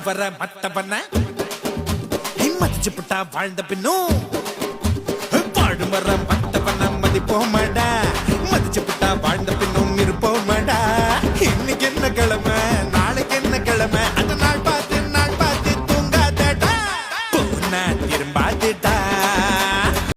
வர மத்தவன மதிச்சு புட்டா வாழ்ந்த பின்னும் வாழும் வர மத்தவன மதிப்போமடா மதிச்சு புட்டா வாழ்ந்த